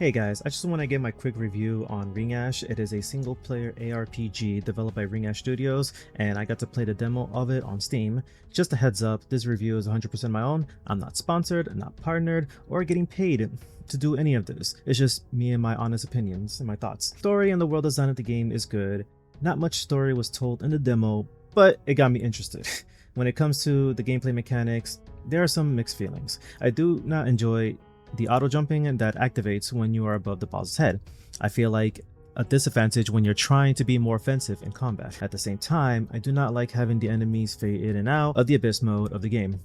Hey guys, I just want to give my quick review on Ringash. It is a single player ARPG developed by Ringash Studios, and I got to play the demo of it on Steam. Just a heads up, this review is 100% my own. I'm not sponsored, not partnered, or getting paid to do any of this. It's just me and my honest opinions and my thoughts. Story and the world design of the game is good. Not much story was told in the demo, but it got me interested. When it comes to the gameplay mechanics, there are some mixed feelings. I do not enjoy the auto jumping that activates when you are above the boss's head. I feel like a disadvantage when you're trying to be more offensive in combat. At the same time, I do not like having the enemies fade in and out of the abyss mode of the game.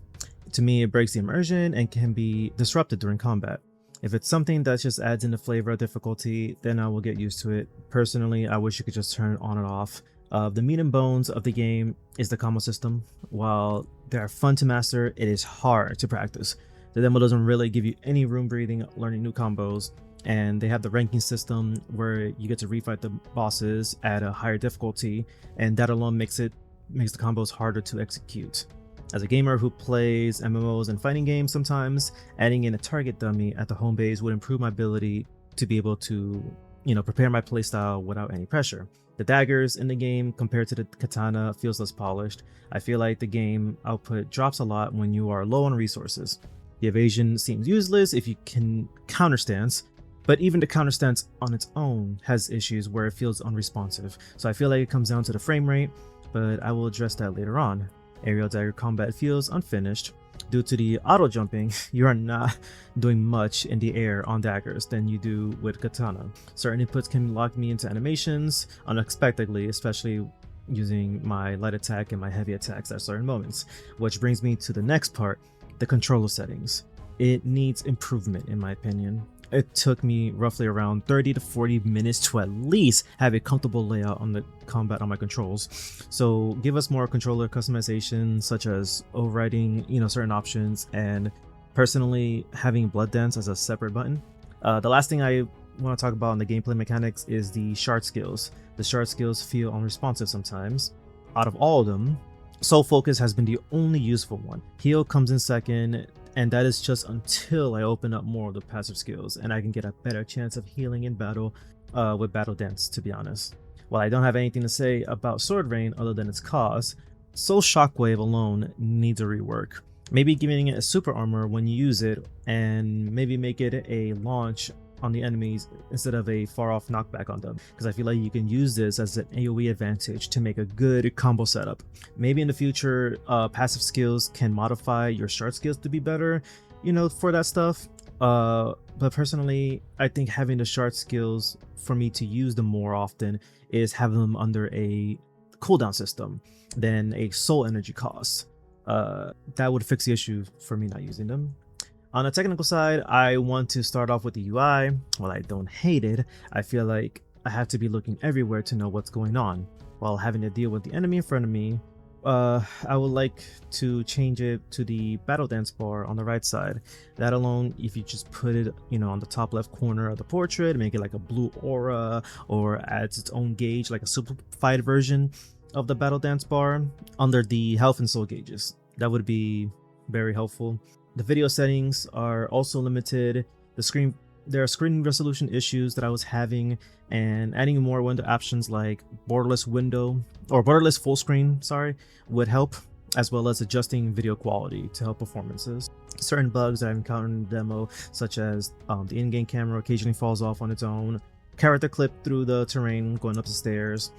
To me, it breaks the immersion and can be disrupted during combat. If it's something that just adds in the flavor of difficulty, then I will get used to it. Personally, I wish you could just turn it on and off. The meat and bones of the game is the combo system. While they are fun to master, it is hard to practice. The demo doesn't really give you any room breathing learning new combos, and they have the ranking system where you get to refight the bosses at a higher difficulty, and that alone makes the combos harder to execute. As a gamer who plays MMOs and fighting games sometimes, adding in a target dummy at the home base would improve my ability to be able to, prepare my playstyle without any pressure. The daggers in the game compared to the katana feels less polished. I feel like the game output drops a lot when you are low on resources. The evasion seems useless if you can counterstance, but even the counterstance on its own has issues where it feels unresponsive. So I feel like it comes down to the frame rate, but I will address that later on. Aerial dagger combat feels unfinished. Due to the auto jumping, you are not doing much in the air on daggers than you do with katana. Certain inputs can lock me into animations unexpectedly, especially using my light attack and my heavy attacks at certain moments. Which brings me to the next part, the controller settings. It needs improvement in my opinion. It took me roughly around 30 to 40 minutes to at least have a comfortable layout on the combat on my controls. So give us more controller customization, such as overriding, certain options, and personally having blood dance as a separate button. The last thing I want to talk about in the gameplay mechanics is the shard skills. The shard skills feel unresponsive sometimes. Out of all of them, Soul Focus has been the only useful one. Heal comes in second, and that is just until I open up more of the passive skills and I can get a better chance of healing in battle with Battle Dance, to be honest. While I don't have anything to say about Sword Rain other than its cause, Soul Shockwave alone needs a rework. Maybe giving it a super armor when you use it, and maybe make it a launch on the enemies instead of a far off knockback on them, because I feel like you can use this as an AoE advantage to make a good combo setup. Maybe in the future passive skills can modify your shard skills to be better, for that stuff, but personally I think having the shard skills for me to use them more often is having them under a cooldown system than a soul energy cost. That would fix the issue for me not using them. On the technical side, I want to start off with the UI. While I don't hate it, I feel like I have to be looking everywhere to know what's going on while having to deal with the enemy in front of me. I would like to change it to the battle dance bar on the right side. That alone, if you just put it, on the top left corner of the portrait, make it like a blue aura, or adds its own gauge, like a simplified version of the battle dance bar under the health and soul gauges. That would be very helpful. The video settings are also limited. There are screen resolution issues that I was having, and adding more window options like borderless window or borderless full screen, would help, as well as adjusting video quality to help performances. Certain bugs that I've encountered in the demo, such as the in-game camera occasionally falls off on its own, character clip through the terrain going up the stairs,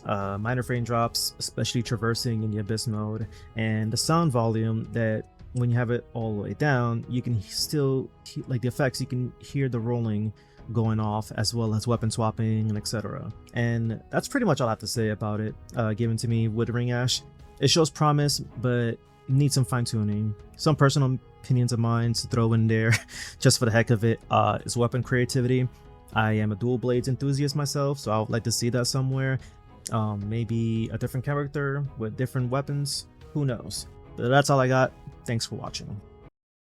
minor frame drops, especially traversing in the abyss mode, and the sound volume that when you have it all the way down, you can still, like the effects, you can hear the rolling going off, as well as weapon swapping and etc. And that's pretty much all I have to say about it. Given to me with Ringash, it shows promise, but needs some fine tuning. Some personal opinions of mine to throw in there just for the heck of it is weapon creativity. I am a dual blades enthusiast myself, so I would like to see that somewhere. Maybe a different character with different weapons, who knows. But that's all I got. Thanks for watching.